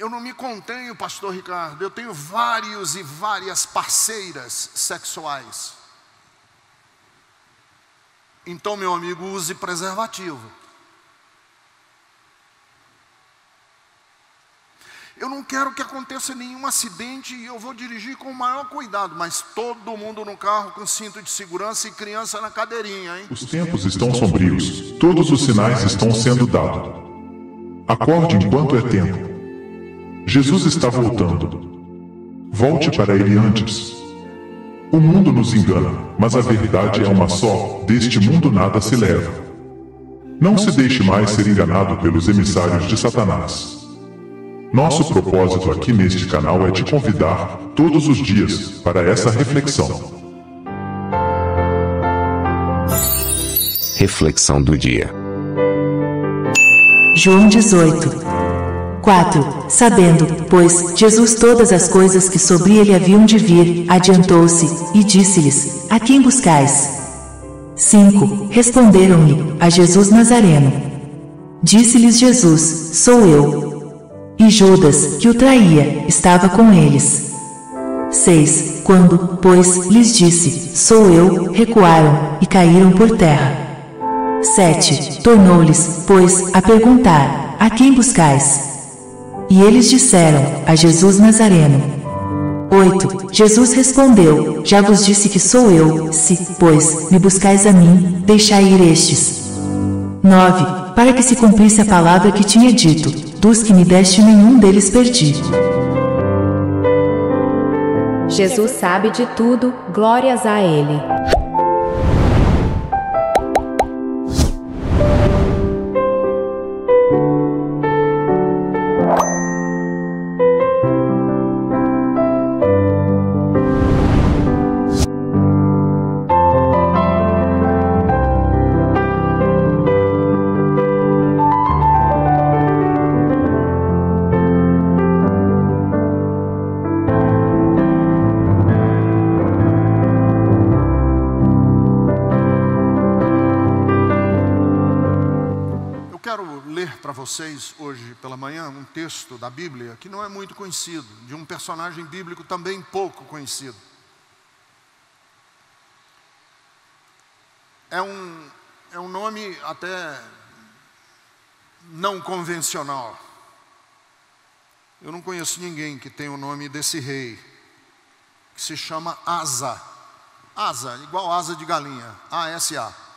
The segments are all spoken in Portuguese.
Eu não me contenho, pastor Ricardo, eu tenho vários e várias parceiras sexuais. Então, meu amigo, use preservativo. Eu não quero que aconteça nenhum acidente e eu vou dirigir com o maior cuidado, mas todo mundo no carro com cinto de segurança e criança na cadeirinha, hein? Os tempos estão sombrios, todos os sinais estão sendo dados. Acorde enquanto é tempo. Jesus está voltando. Volte para ele antes. O mundo nos engana, mas a verdade é uma só: deste mundo nada se leva. Não se deixe mais ser enganado pelos emissários de Satanás. Nosso propósito aqui neste canal é te convidar, todos os dias, para essa reflexão. Reflexão do dia. João 18:4. Sabendo, pois, Jesus todas as coisas que sobre ele haviam de vir, adiantou-se, e disse-lhes: A quem buscais? 5. Responderam-lhe: A Jesus Nazareno. Disse-lhes Jesus: Sou eu. E Judas, que o traía, estava com eles. 6. Quando, pois, lhes disse: Sou eu, recuaram, e caíram por terra. 7. Tornou-lhes, pois, a perguntar: A quem buscais? E eles disseram: A Jesus Nazareno. 8. Jesus respondeu: Já vos disse que sou eu, se, pois, me buscais a mim, deixai ir estes. 9. Para que se cumprisse a palavra que tinha dito: Dos que me deste nenhum deles perdi. Jesus sabe de tudo, glórias a Ele. Para vocês hoje pela manhã um texto da Bíblia que não é muito conhecido, de um personagem bíblico também pouco conhecido. É um nome até não convencional. Eu não conheço ninguém que tenha o nome desse rei, que se chama Asa. Asa, igual asa de galinha, A-S-A.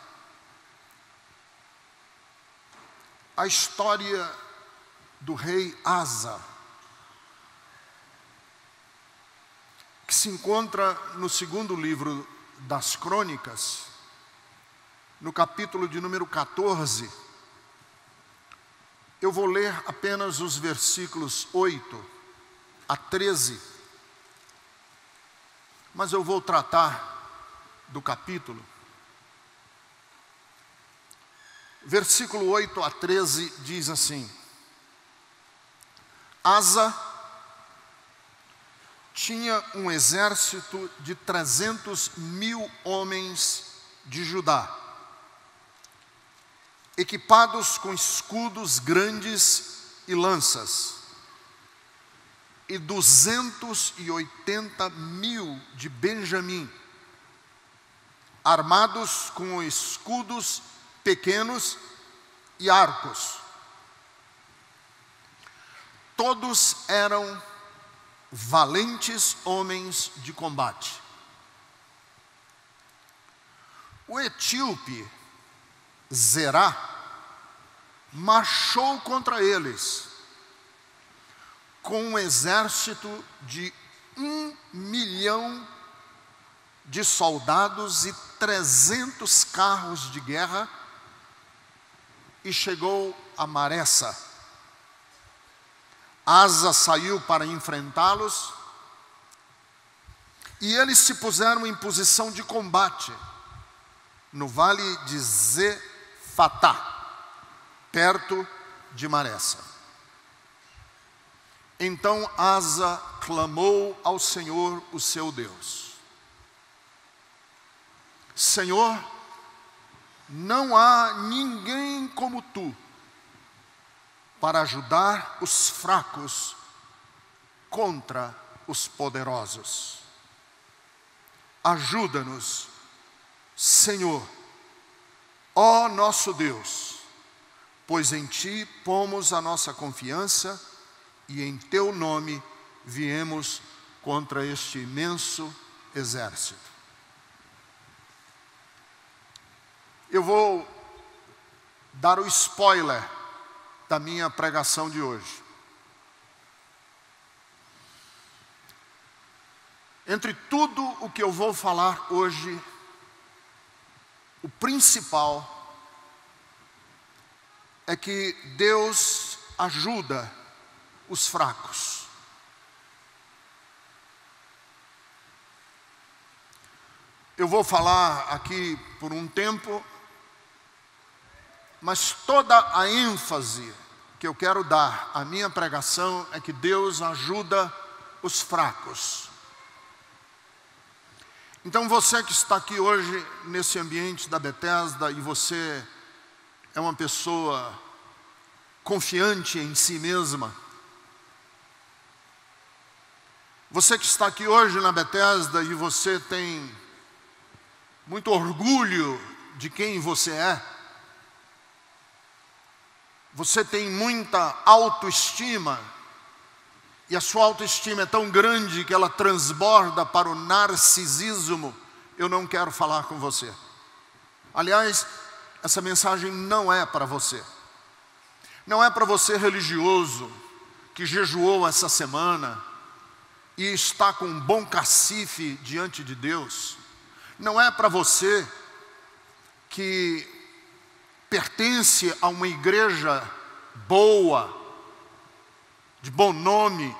A história do rei Asa, que se encontra no segundo livro das Crônicas, no capítulo de número 14. Eu vou ler apenas os versículos 8 a 13, mas eu vou tratar do capítulo. Versículo 8 a 13 diz assim: Asa tinha um exército de 300.000 homens de Judá, equipados com escudos grandes e lanças, e 280.000 de Benjamim, armados com escudos pequenos e arcos. Todos eram valentes homens de combate. O etíope Zerá marchou contra eles com um exército de 1 milhão de soldados e 300 carros de guerra, e chegou a Maressa. Asa saiu para enfrentá-los, e eles se puseram em posição de combate no vale de Zefatá, perto de Maressa. Então Asa clamou ao Senhor, o seu Deus: Senhor, não há ninguém como tu para ajudar os fracos contra os poderosos. Ajuda-nos, Senhor, ó nosso Deus, pois em Ti pomos a nossa confiança e em Teu nome viemos contra este imenso exército. Eu vou dar o spoiler da minha pregação de hoje. Entre tudo o que eu vou falar hoje, o principal é que Deus ajuda os fracos. Eu vou falar aqui por um tempo, mas toda a ênfase que eu quero dar à minha pregação é que Deus ajuda os fracos. Então você que está aqui hoje nesse ambiente da Bethesda e você é uma pessoa confiante em si mesma, você que está aqui hoje na Bethesda e você tem muito orgulho de quem você é, você tem muita autoestima, e a sua autoestima é tão grande que ela transborda para o narcisismo, eu não quero falar com você. Aliás, essa mensagem não é para você. Não é para você religioso, que jejuou essa semana e está com um bom cacife diante de Deus. Não é para você que pertence a uma igreja boa, de bom nome.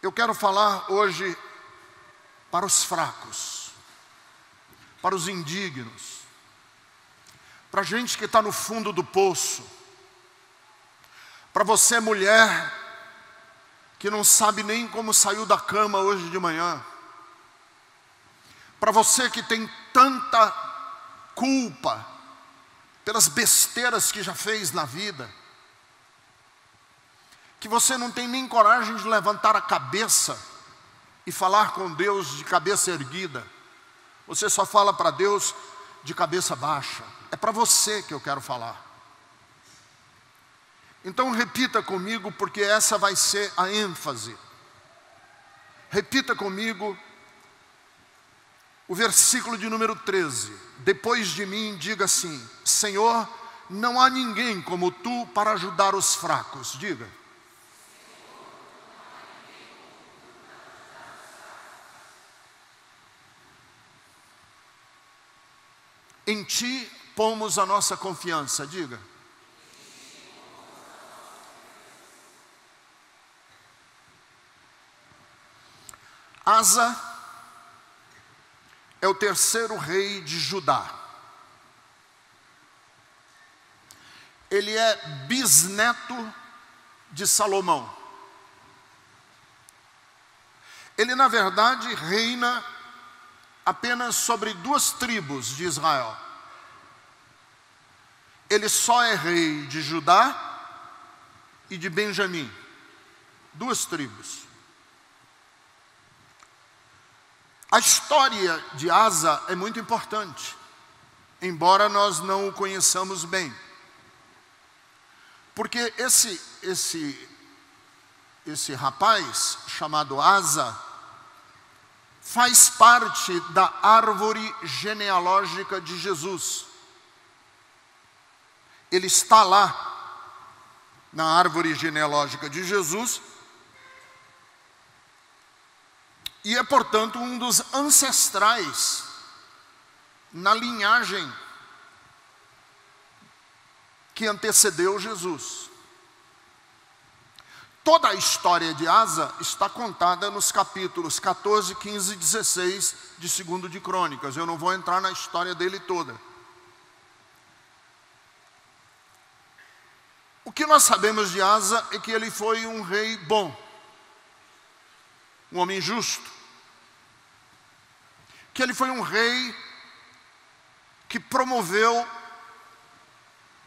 Eu quero falar hoje para os fracos, para os indignos, para a gente que está no fundo do poço, para você mulher que não sabe nem como saiu da cama hoje de manhã, para você que tem tanta culpa pelas besteiras que já fez na vida, que você não tem nem coragem de levantar a cabeça e falar com Deus de cabeça erguida. Você só fala para Deus de cabeça baixa. É para você que eu quero falar. Então repita comigo, porque essa vai ser a ênfase. Repita comigo o versículo de número 13. Depois de mim, diga assim: Senhor, não há ninguém como Tu para ajudar os fracos. Diga. Em Ti pomos a nossa confiança. Diga. Asa é o terceiro rei de Judá. Ele é bisneto de Salomão. Ele, na verdade, reina apenas sobre 2 tribos de Israel. Ele só é rei de Judá e de Benjamim. 2 tribos. A história de Asa é muito importante, embora nós não o conheçamos bem. Porque esse rapaz chamado Asa faz parte da árvore genealógica de Jesus. Ele está lá na árvore genealógica de Jesus e é, portanto, um dos ancestrais na linhagem que antecedeu Jesus. Toda a história de Asa está contada nos capítulos 14, 15 e 16 de 2 de Crônicas. Eu não vou entrar na história dele toda. O que nós sabemos de Asa é que ele foi um rei bom, um homem justo, que ele foi um rei que promoveu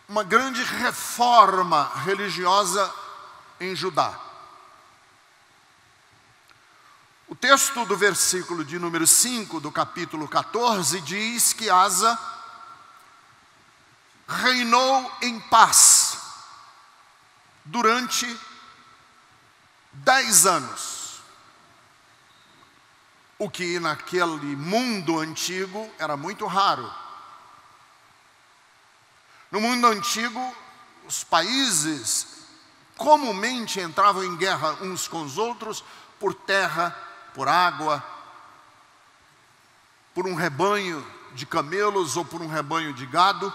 uma grande reforma religiosa em Judá. texto do versículo de número 5 do capítulo 14 diz que Asa reinou em paz durante 10 anos. O que naquele mundo antigo era muito raro. No mundo antigo, os países comumente entravam em guerra uns com os outros por terra, por água, por um rebanho de camelos ou por um rebanho de gado.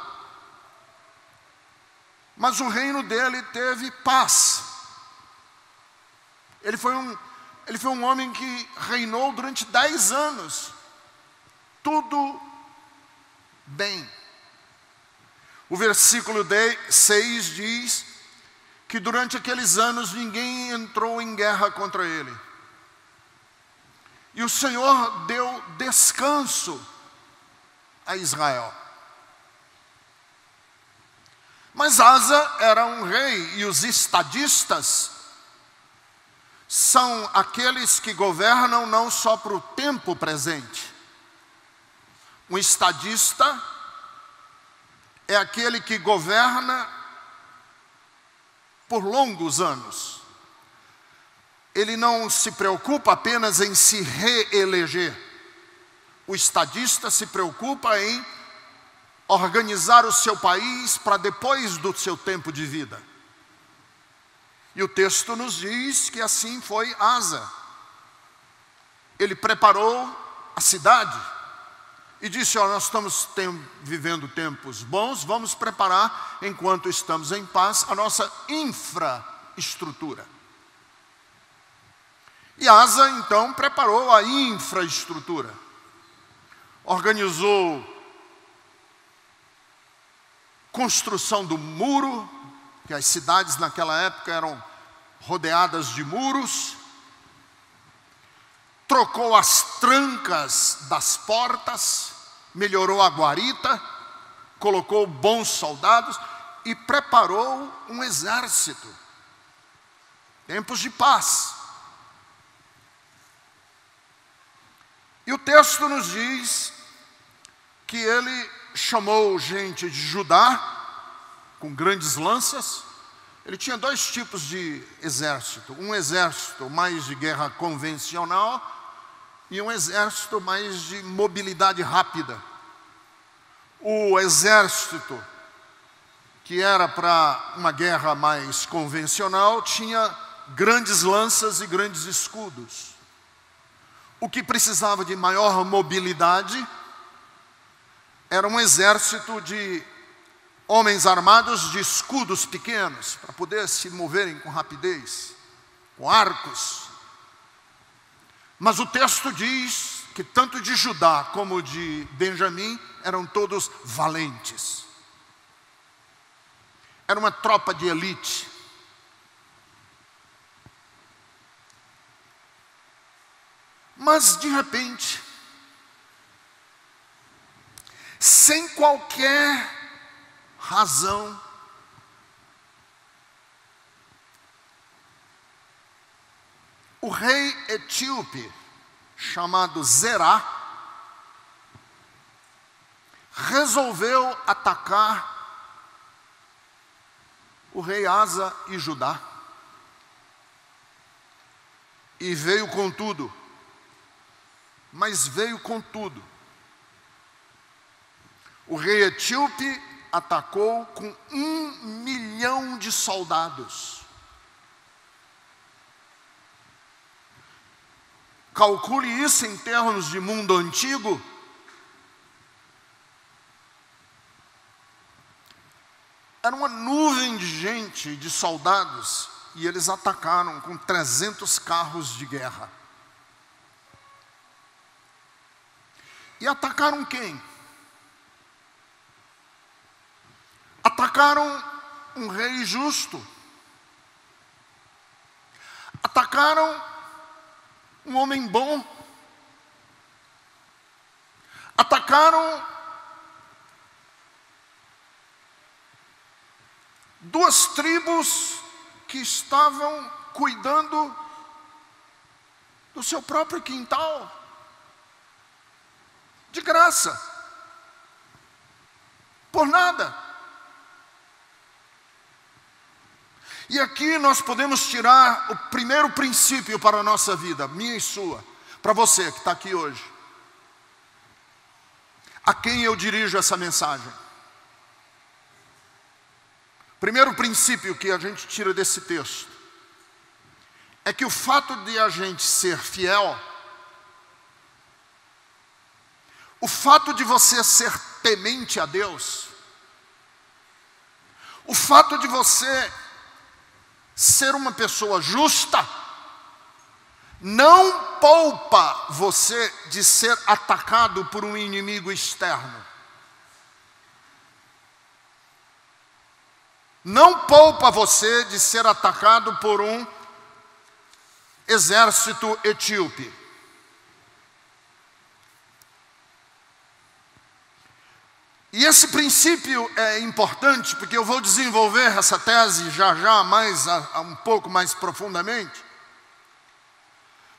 Mas o reino dele teve paz. Ele foi um homem que reinou durante 10 anos. Tudo bem. O versículo 6 diz que durante aqueles anos ninguém entrou em guerra contra ele. E o Senhor deu descanso a Israel. Mas Asa era um rei, e os estadistas são aqueles que governam não só para o tempo presente. Um estadista é aquele que governa por longos anos. Ele não se preocupa apenas em se reeleger. O estadista se preocupa em organizar o seu país para depois do seu tempo de vida. E o texto nos diz que assim foi Asa. Ele preparou a cidade e disse: nós estamos vivendo tempos bons, vamos preparar, enquanto estamos em paz, a nossa infraestrutura. E Asa então preparou a infraestrutura. Organizou construção do muro, que as cidades naquela época eram rodeadas de muros. Trocou as trancas das portas, melhorou a guarita, colocou bons soldados e preparou um exército. Tempos de paz. E o texto nos diz que ele chamou gente de Judá com grandes lanças. Ele tinha 2 tipos de exército. Um exército mais de guerra convencional e um exército mais de mobilidade rápida. O exército que era para uma guerra mais convencional tinha grandes lanças e grandes escudos. O que precisava de maior mobilidade era um exército de homens armados de escudos pequenos, para poder se moverem com rapidez, com arcos. Mas o texto diz que tanto de Judá como de Benjamim eram todos valentes. Era uma tropa de elite. Mas de repente, sem qualquer razão, o rei etíope, chamado Zerá, resolveu atacar o rei Asa e Judá. E veio com tudo. Mas veio com tudo. O rei etíope atacou com 1 milhão de soldados. Calcule isso em termos de mundo antigo. Era uma nuvem de gente, de soldados, e eles atacaram com 300 carros de guerra. E atacaram quem? Atacaram um rei justo. Atacaram um homem bom. Atacaram 2 tribos que estavam cuidando do seu próprio quintal. De graça. Por nada. E aqui nós podemos tirar o primeiro princípio para a nossa vida, minha e sua, para você que está aqui hoje. A quem eu dirijo essa mensagem? Primeiro princípio que a gente tira desse texto é que o fato de a gente ser fiel, o fato de você ser temente a Deus, o fato de você ser uma pessoa justa, não poupa você de ser atacado por um inimigo externo. Não poupa você de ser atacado por um exército etíope. E esse princípio é importante, porque eu vou desenvolver essa tese já um pouco mais profundamente.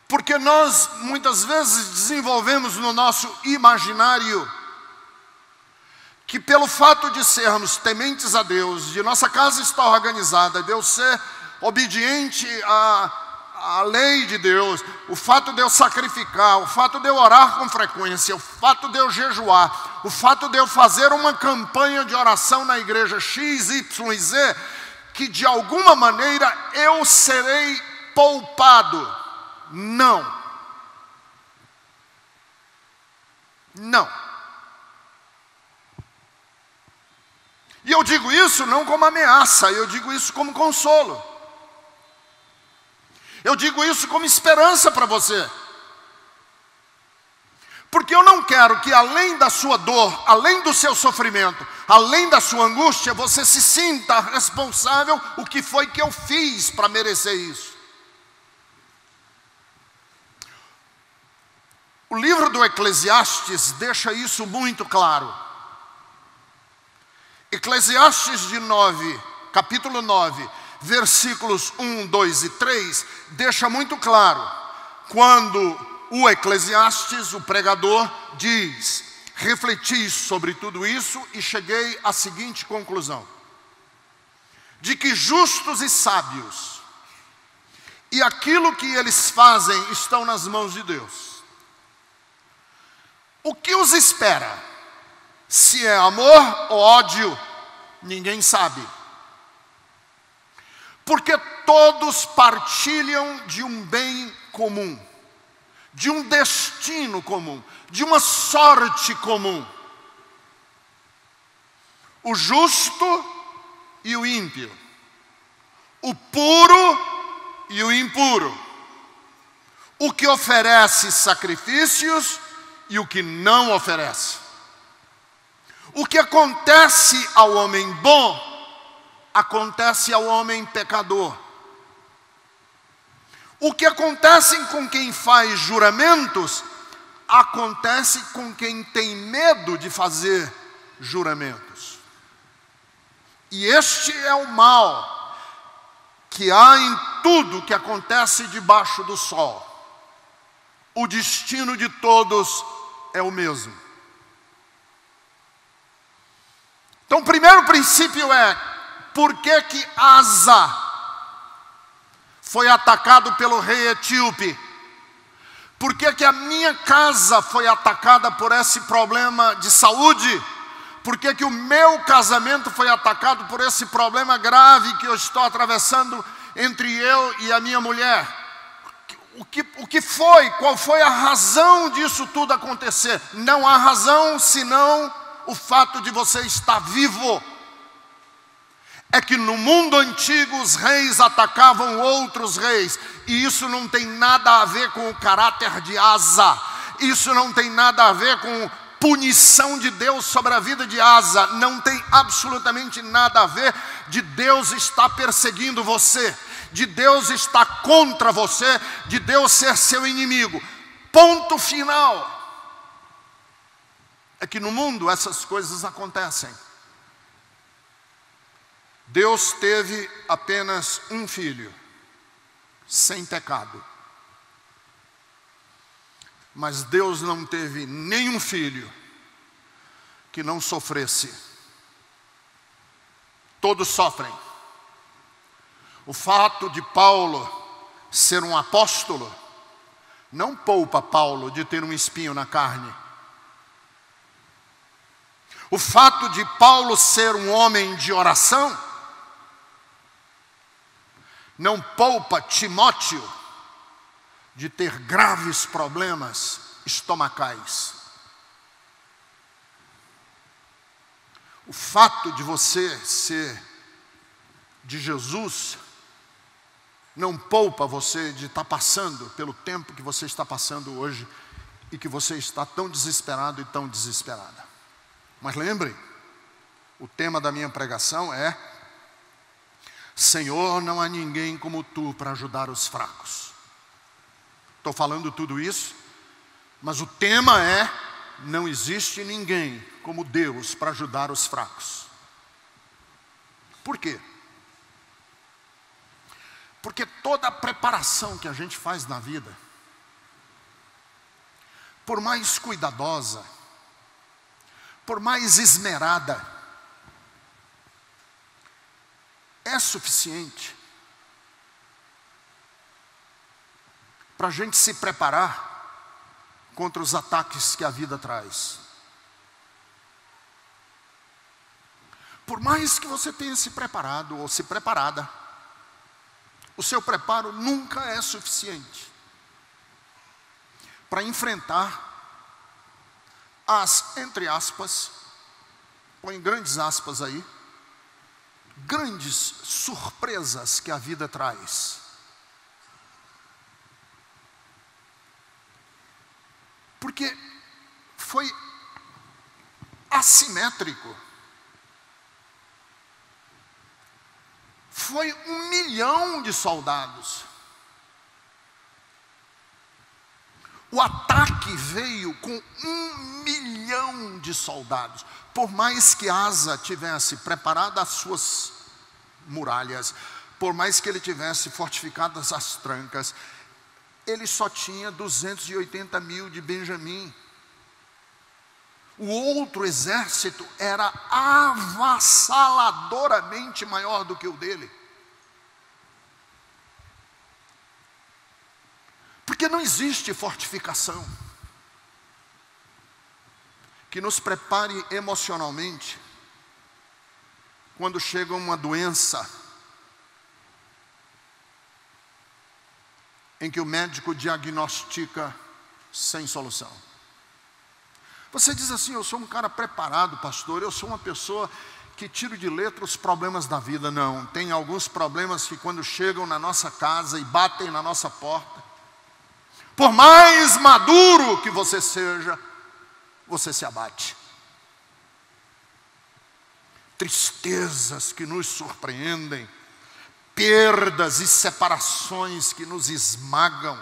Porque nós muitas vezes desenvolvemos no nosso imaginário que pelo fato de sermos tementes a Deus, de nossa casa estar organizada, de eu ser obediente à lei de Deus, o fato de eu sacrificar, o fato de eu orar com frequência, o fato de eu jejuar, o fato de eu fazer uma campanha de oração na igreja X, Y e Z, que de alguma maneira eu serei poupado. Não. Não. E eu digo isso não como ameaça, eu digo isso como consolo. Eu digo isso como esperança para você. Porque eu não quero que além da sua dor, além do seu sofrimento, além da sua angústia, você se sinta responsável o que foi que eu fiz para merecer isso. O livro do Eclesiastes deixa isso muito claro. Eclesiastes capítulo 9, versículos 1, 2 e 3, deixa muito claro, quando o Eclesiastes, o pregador, diz: refleti sobre tudo isso e cheguei à seguinte conclusão, de que justos e sábios, e aquilo que eles fazem estão nas mãos de Deus. O que os espera? Se é amor ou ódio, ninguém sabe. Porque todos partilham de um bem comum, de um destino comum, de uma sorte comum. O justo e o ímpio, o puro e o impuro, o que oferece sacrifícios e o que não oferece. O que acontece ao homem bom, acontece ao homem pecador. O que acontece com quem faz juramentos, acontece com quem tem medo de fazer juramentos. E este é o mal que há em tudo que acontece debaixo do sol. O destino de todos é o mesmo. Então o primeiro princípio é: por que Asa foi atacado pelo rei etíope? Por que a minha casa foi atacada por esse problema de saúde? Por que o meu casamento foi atacado por esse problema grave que eu estou atravessando entre eu e a minha mulher? O que foi? Qual foi a razão disso tudo acontecer? Não há razão senão o fato de você estar vivo. É que no mundo antigo os reis atacavam outros reis, e isso não tem nada a ver com o caráter de Asa, isso não tem nada a ver com punição de Deus sobre a vida de Asa, não tem absolutamente nada a ver de Deus estar perseguindo você, de Deus estar contra você, de Deus ser seu inimigo. Ponto final. É que no mundo essas coisas acontecem. Deus teve apenas um filho, sem pecado. Mas Deus não teve nenhum filho que não sofresse. Todos sofrem. O fato de Paulo ser um apóstolo não poupa Paulo de ter um espinho na carne. O fato de Paulo ser um homem de oração não poupa Timóteo de ter graves problemas estomacais. O fato de você ser de Jesus não poupa você de estar passando pelo tempo que você está passando hoje e que você está tão desesperado e tão desesperada. Mas lembre, o tema da minha pregação é: Senhor, não há ninguém como Tu para ajudar os fracos. Estou falando tudo isso, mas o tema é: não existe ninguém como Deus para ajudar os fracos. Por quê? Porque toda a preparação que a gente faz na vida, por mais cuidadosa, por mais esmerada, é suficiente para a gente se preparar contra os ataques que a vida traz. Por mais que você tenha se preparado ou se preparada, o seu preparo nunca é suficiente para enfrentar as, entre aspas, põe grandes aspas aí, grandes surpresas que a vida traz. Porque foi assimétrico. Foi 1 milhão de soldados. O ataque veio com 1 milhão de soldados. Por mais que Asa tivesse preparado as suas muralhas, por mais que ele tivesse fortificado as trancas, ele só tinha 280 mil de Benjamim. O outro exército era avassaladoramente maior do que o dele. Porque não existe fortificação que nos prepare emocionalmente quando chega uma doença em que o médico diagnostica sem solução. Você diz assim: eu sou um cara preparado, pastor, eu sou uma pessoa que tiro de letra os problemas da vida. Não, tem alguns problemas que quando chegam na nossa casa e batem na nossa porta, por mais maduro que você seja, você se abate. Tristezas que nos surpreendem, perdas e separações que nos esmagam.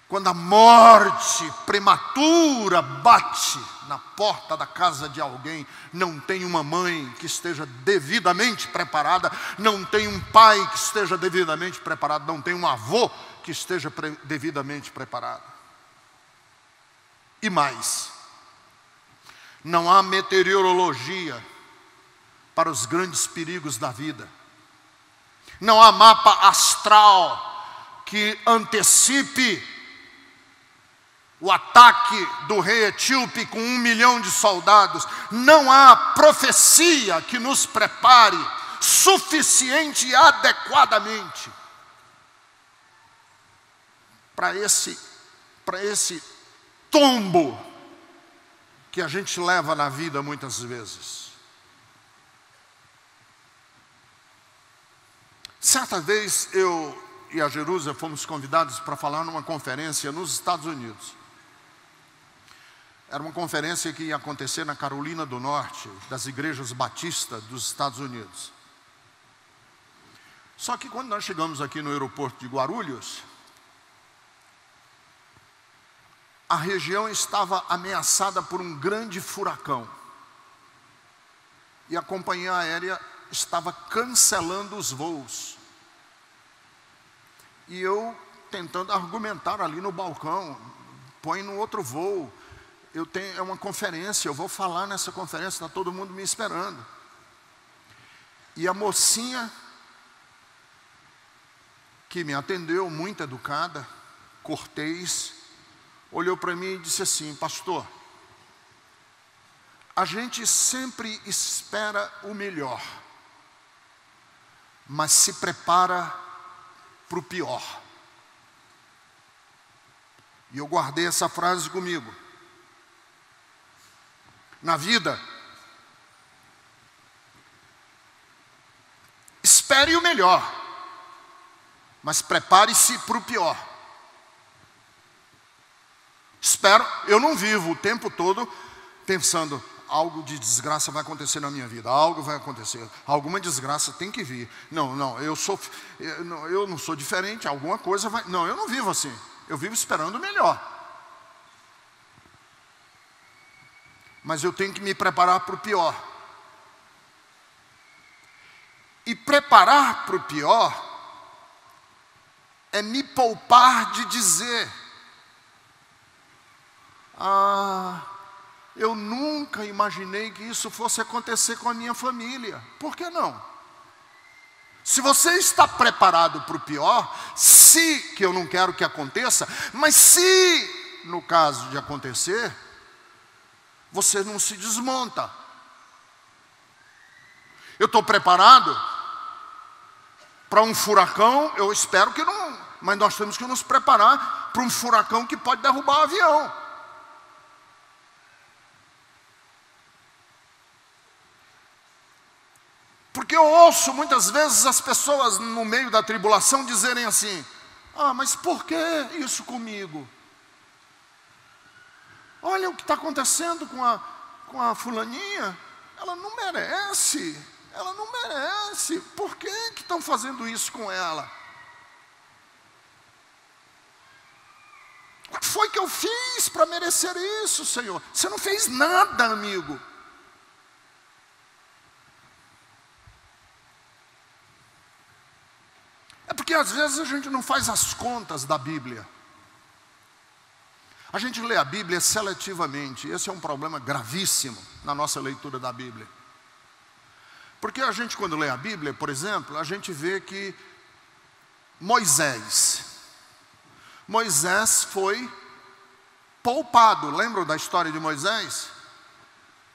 Quando a morte prematura bate na porta da casa de alguém, não tem uma mãe que esteja devidamente preparada, não tem um pai que esteja devidamente preparado, não tem um avô que esteja devidamente preparado. E mais, não há meteorologia para os grandes perigos da vida. Não há mapa astral que antecipe o ataque do rei etíope com 1 milhão de soldados. Não há profecia que nos prepare suficiente e adequadamente para esse tombo que a gente leva na vida muitas vezes. Certa vez eu e a Jerusa fomos convidados para falar numa conferência nos Estados Unidos. Era uma conferência que ia acontecer na Carolina do Norte, das igrejas batistas dos Estados Unidos. Só que quando nós chegamos aqui no aeroporto de Guarulhos, a região estava ameaçada por um grande furacão. E a companhia aérea estava cancelando os voos. E eu tentando argumentar ali no balcão, põe no outro voo. É uma conferência, eu vou falar nessa conferência, está todo mundo me esperando. E a mocinha que me atendeu, muito educada, cortês, olhou para mim e disse assim: pastor, a gente sempre espera o melhor, mas se prepara para o pior. E eu guardei essa frase comigo. Na vida, espere o melhor, mas prepare-se para o pior. Eu não vivo o tempo todo pensando, algo de desgraça vai acontecer na minha vida, algo vai acontecer, alguma desgraça tem que vir. Não, eu não sou diferente, alguma coisa vai... Não, eu não vivo assim, eu vivo esperando o melhor. Mas eu tenho que me preparar para o pior. E preparar para o pior é me poupar de dizer: eu nunca imaginei que isso fosse acontecer com a minha família. Por que não? Se você está preparado para o pior, que eu não quero que aconteça, mas se, no caso de acontecer, você não se desmonta. Eu estou preparado para um furacão, eu espero que não, mas nós temos que nos preparar para um furacão que pode derrubar o avião. Porque eu ouço muitas vezes as pessoas no meio da tribulação dizerem assim: mas por que isso comigo? Olha o que está acontecendo com a fulaninha, ela não merece, por que estão fazendo isso com ela? O que foi que eu fiz para merecer isso, Senhor? Você não fez nada, amigo. É porque às vezes a gente não faz as contas da Bíblia. A gente lê a Bíblia seletivamente. Esse é um problema gravíssimo na nossa leitura da Bíblia. Porque a gente, quando lê a Bíblia, por exemplo, a gente vê que Moisés foi poupado. Lembram da história de Moisés?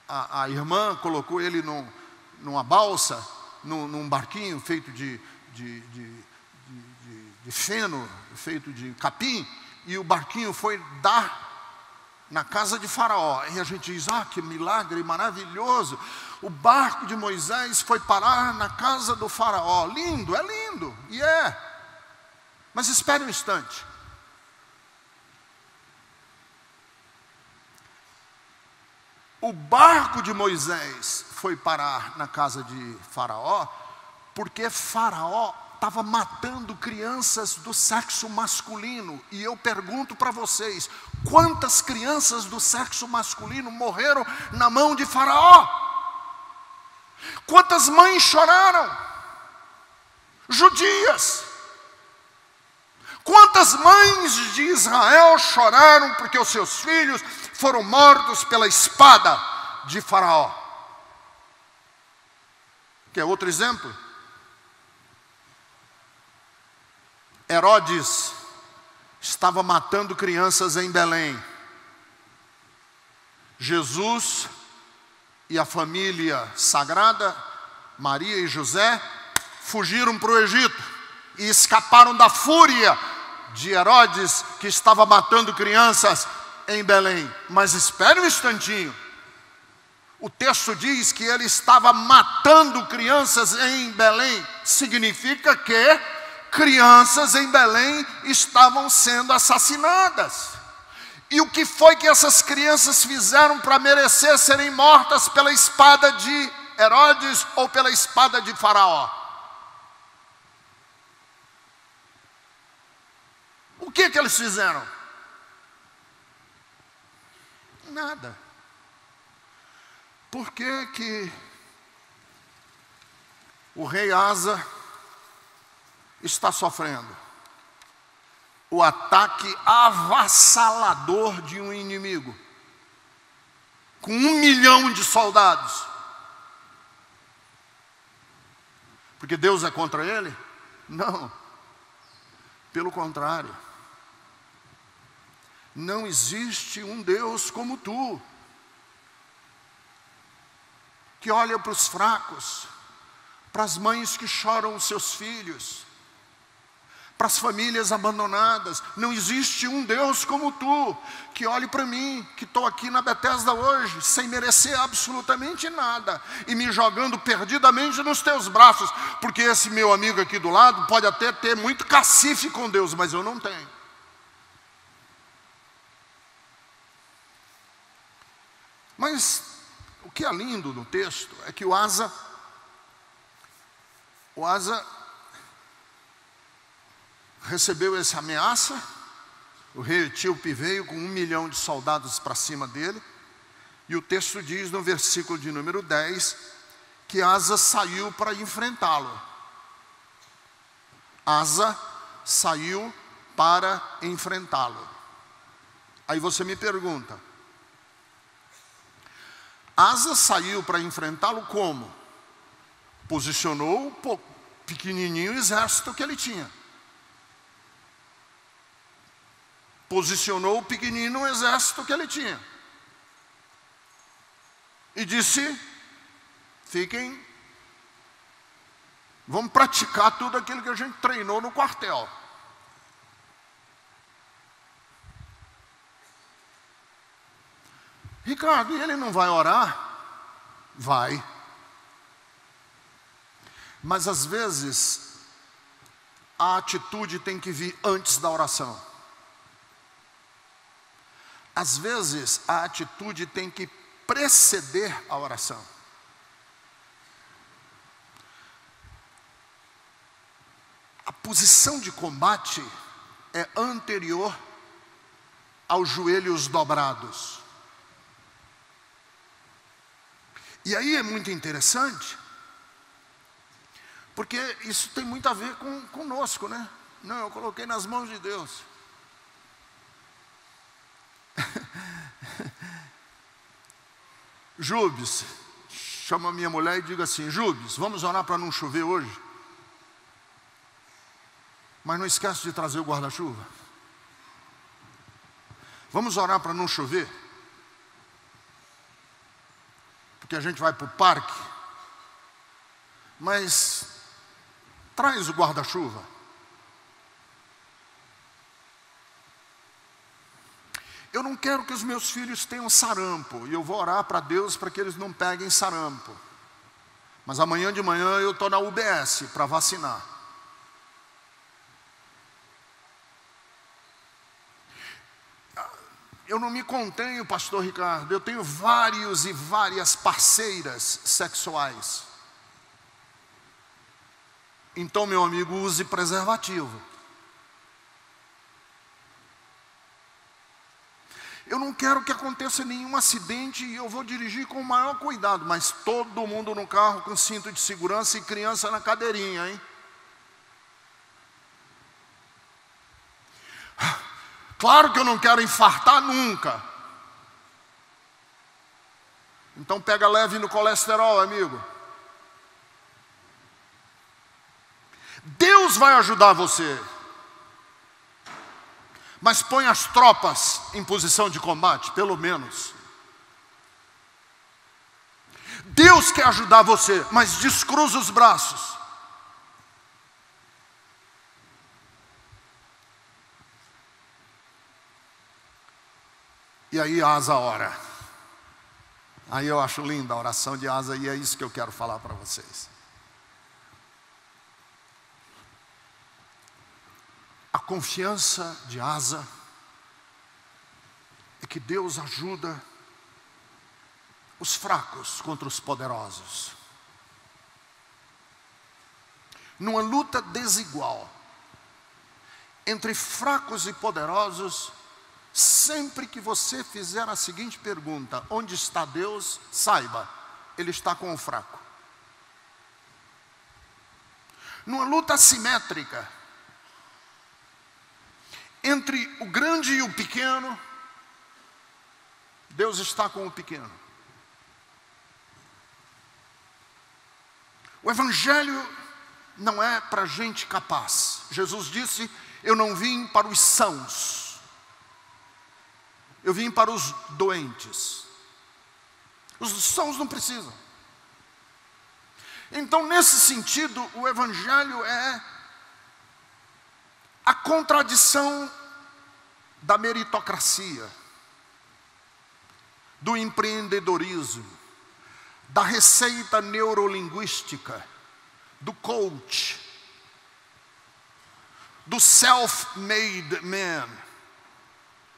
A irmã colocou ele numa balsa, num barquinho feito de feno, feito de capim, e o barquinho foi dar na casa de Faraó. E a gente diz: que milagre maravilhoso! O barco de Moisés foi parar na casa do Faraó. Lindo, é lindo, e é. Mas espere um instante. O barco de Moisés foi parar na casa de Faraó porque Faraó estava matando crianças do sexo masculino. E eu pergunto para vocês: quantas crianças do sexo masculino morreram na mão de Faraó? Quantas mães choraram? Judias. Quantas mães de Israel choraram porque os seus filhos foram mortos pela espada de Faraó? Quer outro exemplo? Herodes estava matando crianças em Belém. Jesus e a família sagrada, Maria e José, fugiram para o Egito e escaparam da fúria de Herodes, que estava matando crianças em Belém. Mas espere um instantinho. O texto diz que ele estava matando crianças em Belém. Significa que crianças em Belém estavam sendo assassinadas. E o que foi que essas crianças fizeram para merecer serem mortas pela espada de Herodes ou pela espada de Faraó? O que eles fizeram? Nada. Por que o rei Asa está sofrendo? o ataque avassalador de um inimigo, com 1 milhão de soldados. Porque Deus é contra ele? Não. Pelo contrário. Não existe um Deus como tu, que olha para os fracos, para as mães que choram os seus filhos, para as famílias abandonadas. Não existe um Deus como tu, que olhe para mim, que estou aqui na Bethesda hoje, sem merecer absolutamente nada, e me jogando perdidamente nos teus braços, porque esse meu amigo aqui do lado pode até ter muito cacife com Deus, mas eu não tenho. Mas o que é lindo no texto é que o Asa recebeu essa ameaça. O rei etíope veio com 1 milhão de soldados para cima dele. E o texto diz no versículo de número 10, que Asa saiu para enfrentá-lo. Asa saiu para enfrentá-lo. Aí você me pergunta, Asa saiu para enfrentá-lo como? Posicionou o pequenininho exército que ele tinha. Posicionou o pequenino exército que ele tinha. E disse, vamos praticar tudo aquilo que a gente treinou no quartel. Ricardo, e ele não vai orar? Vai. Mas às vezes, a atitude tem que vir antes da oração. Às vezes, a atitude tem que preceder a oração. A posição de combate é anterior aos joelhos dobrados. E aí é muito interessante, porque isso tem muito a ver conosco, né? Não, eu coloquei nas mãos de Deus. Jubes, chama a minha mulher e diga assim, Jubes, vamos orar para não chover hoje? Mas não esquece de trazer o guarda-chuva. Vamos orar para não chover? Porque a gente vai para o parque, mas traz o guarda-chuva. Eu não quero que os meus filhos tenham sarampo, e eu vou orar para Deus para que eles não peguem sarampo. Mas amanhã de manhã eu estou na UBS para vacinar. Eu não me contenho, pastor Ricardo, eu tenho vários e várias parceiras sexuais. Então, meu amigo, use preservativo. Eu não quero que aconteça nenhum acidente e eu vou dirigir com o maior cuidado, mas todo mundo no carro com cinto de segurança e criança na cadeirinha, hein? Claro que eu não quero infartar nunca. Então pega leve no colesterol, amigo. Deus vai ajudar você. Mas põe as tropas em posição de combate, pelo menos. Deus quer ajudar você, mas descruza os braços. E aí Asa ora. Aí eu acho linda a oração de Asa e é isso que eu quero falar para vocês. A confiança de Asa é que Deus ajuda os fracos contra os poderosos. Numa luta desigual entre fracos e poderosos, sempre que você fizer a seguinte pergunta, onde está Deus? Saiba, Ele está com o fraco. Numa luta assimétrica Entre o grande e o pequeno, Deus está com o pequeno. O Evangelho não é para gente capaz. Jesus disse: eu não vim para os sãos, eu vim para os doentes. Os sãos não precisam. Então, nesse sentido, o Evangelho é a contradição da meritocracia, do empreendedorismo, da receita neurolinguística, do coach, do self-made man,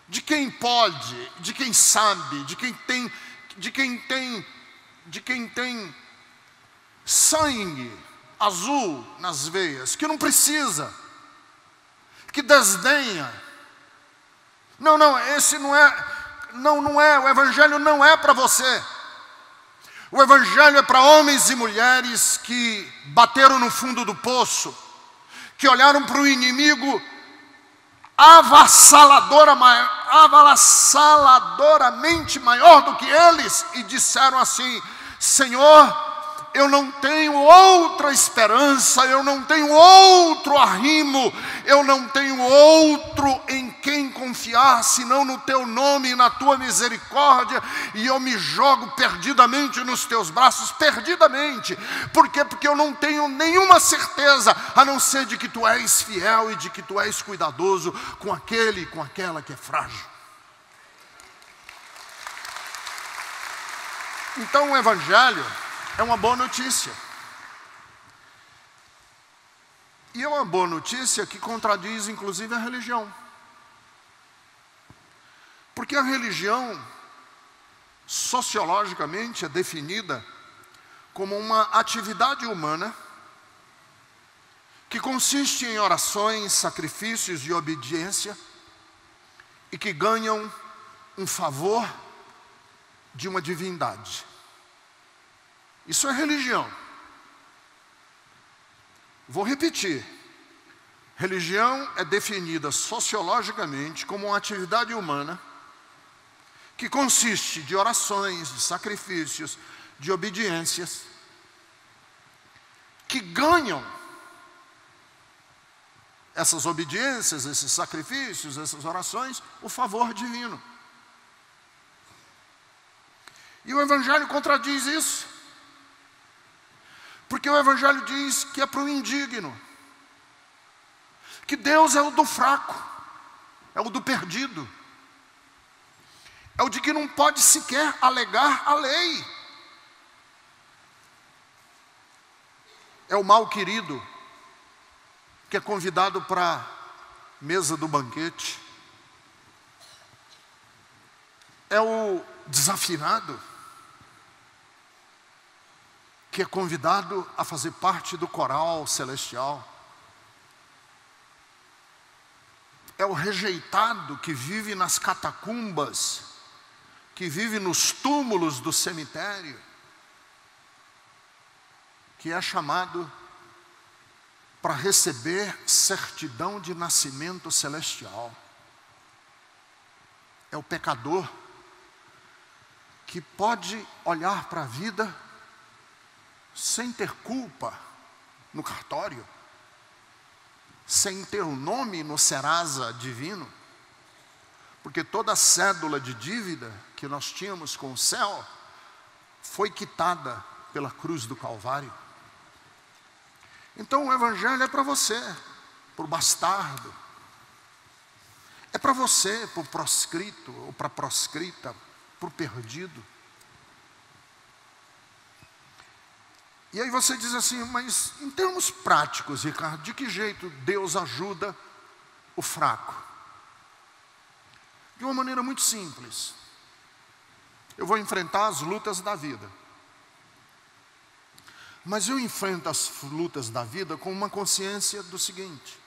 de quem pode, de quem sabe, de quem tem sangue azul nas veias, que não precisa, que desdenha. Não, esse não é, o Evangelho não é para você. O Evangelho é para homens e mulheres que bateram no fundo do poço, que olharam para o inimigo avassaladoramente maior do que eles e disseram assim: Senhor, eu não tenho outra esperança, eu não tenho outro arrimo, eu não tenho outro em quem confiar, senão no teu nome e na tua misericórdia, e eu me jogo perdidamente nos teus braços, perdidamente. Por quê? Porque eu não tenho nenhuma certeza, a não ser de que tu és fiel e de que tu és cuidadoso com aquele e com aquela que é frágil. Então o Evangelho é uma boa notícia. E é uma boa notícia que contradiz inclusive a religião. Porque a religião, sociologicamente, é definida como uma atividade humana que consiste em orações, sacrifícios e obediência e que ganham um favor de uma divindade. Isso é religião. Vou repetir. Religião é definida sociologicamente como uma atividade humana que consiste de orações, de sacrifícios, de obediências, que ganham essas obediências, esses sacrifícios, essas orações, o favor divino. E o Evangelho contradiz isso. Porque o Evangelho diz que é para o indigno, que Deus é o do fraco, é o do perdido, é o de que não pode sequer alegar a lei, é o mal querido, que é convidado para a mesa do banquete, é o desafinado, que é convidado a fazer parte do coral celestial. É o rejeitado que vive nas catacumbas, que vive nos túmulos do cemitério, que é chamado para receber certidão de nascimento celestial. É o pecador que pode olhar para a vida sem ter culpa no cartório, sem ter o nome no Serasa divino, porque toda a cédula de dívida que nós tínhamos com o céu foi quitada pela cruz do Calvário. Então o Evangelho é para você, para o bastardo, é para você, para o proscrito ou para a proscrita, para o perdido. E aí você diz assim: mas em termos práticos, Ricardo, de que jeito Deus ajuda o fraco? De uma maneira muito simples. Eu vou enfrentar as lutas da vida. Mas eu enfrento as lutas da vida com uma consciência do seguinte: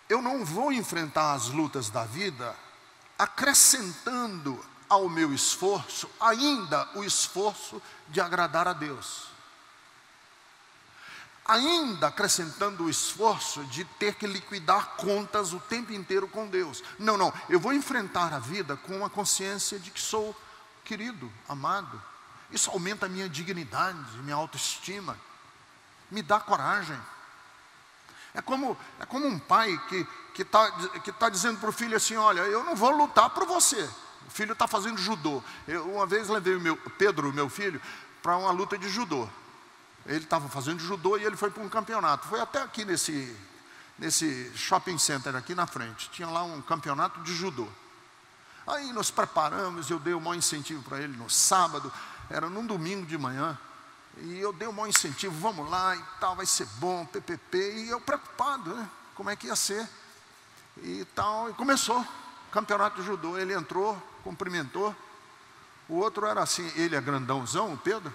eu não vou enfrentar as lutas da vida acrescentando ao meu esforço ainda o esforço de agradar a Deus. ainda acrescentando o esforço de ter que liquidar contas o tempo inteiro com Deus. Não, eu vou enfrentar a vida com a consciência de que sou querido, amado. Isso aumenta a minha dignidade, minha autoestima, me dá coragem. É como um pai que tá dizendo para o filho assim: olha, eu não vou lutar por você. O filho está fazendo judô. Eu uma vez levei o Pedro, meu filho, para uma luta de judô. Ele estava fazendo judô e ele foi para um campeonato. Foi até aqui nesse shopping center aqui na frente. Tinha lá um campeonato de judô. Aí nós preparamos, eu dei o maior incentivo para ele no sábado. Era num domingo de manhã. E eu dei o maior incentivo, vamos lá e tal, vai ser bom, PPP. E eu preocupado, né? Como é que ia ser? E tal, e começou o campeonato de judô. Ele entrou, cumprimentou. O outro era assim, ele é grandãozão, o Pedro.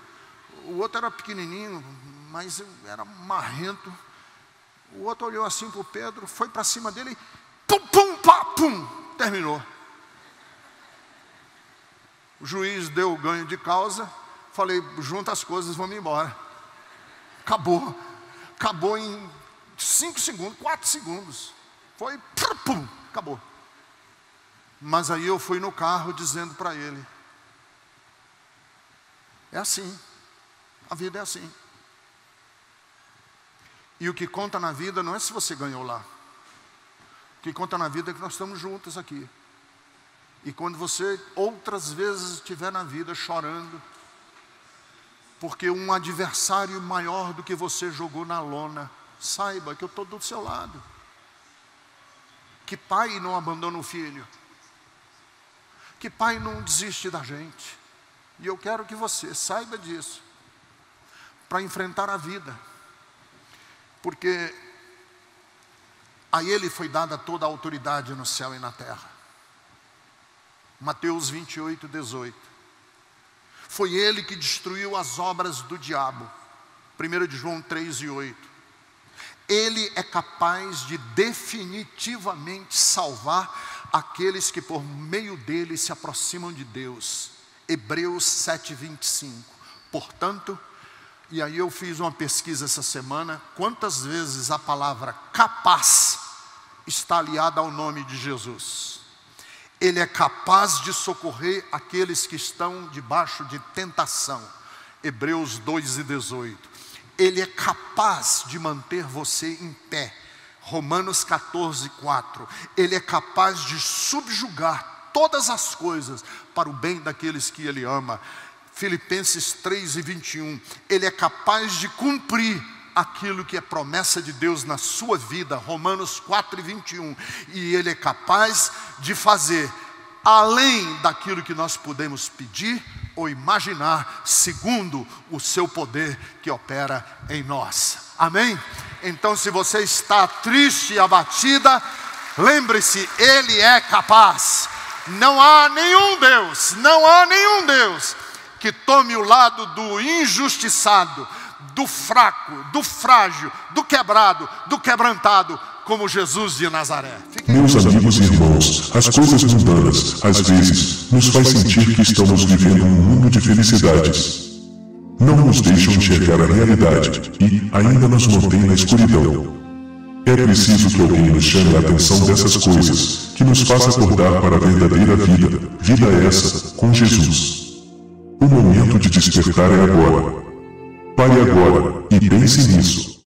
O outro era pequenininho, mas era marrento. O outro olhou assim para o Pedro, foi para cima dele e pum, pum, pá, pum, terminou. O juiz deu o ganho de causa. Falei, junta as coisas, vamos embora. Acabou em 5 segundos, 4 segundos. Foi, pum, acabou. Mas aí eu fui no carro dizendo para ele: é assim, a vida é assim. E o que conta na vida não é se você ganhou lá. O que conta na vida é que nós estamos juntos aqui. E quando você outras vezes estiver na vida chorando, porque um adversário maior do que você jogou na lona, saiba que eu estou do seu lado. Que pai não abandona o filho? Que pai não desiste da gente? E eu quero que você saiba disso, para enfrentar a vida. Porque a ele foi dada toda a autoridade no céu e na terra. Mateus 28, 18. Foi ele que destruiu as obras do diabo. 1 de João 3 e 8. Ele é capaz de definitivamente salvar aqueles que por meio dele se aproximam de Deus. Hebreus 7, 25. Portanto, e aí eu fiz uma pesquisa essa semana, quantas vezes a palavra capaz está aliada ao nome de Jesus. Ele é capaz de socorrer aqueles que estão debaixo de tentação. Hebreus 2 e 18. Ele é capaz de manter você em pé. Romanos 14, 4. Ele é capaz de subjugar todas as coisas para o bem daqueles que Ele ama. Filipenses 3 e 21. Ele é capaz de cumprir aquilo que é promessa de Deus na sua vida. Romanos 4 e 21. E Ele é capaz de fazer além daquilo que nós podemos pedir ou imaginar, segundo o seu poder que opera em nós. Amém? Então, se você está triste e abatida, lembre-se, Ele é capaz. Não há nenhum Deus que tome o lado do injustiçado, do fraco, do frágil, do quebrado, do quebrantado, como Jesus de Nazaré. Meus amigos e irmãos, as coisas mundanas, às vezes, nos faz sentir que estamos vivendo um mundo de felicidades. Não nos deixam enxergar a realidade e ainda nos mantém na escuridão. É preciso que alguém nos chame a atenção dessas coisas, que nos faça acordar para a verdadeira vida. Vida essa, com Jesus. O momento de despertar é agora. Pare agora e pense nisso.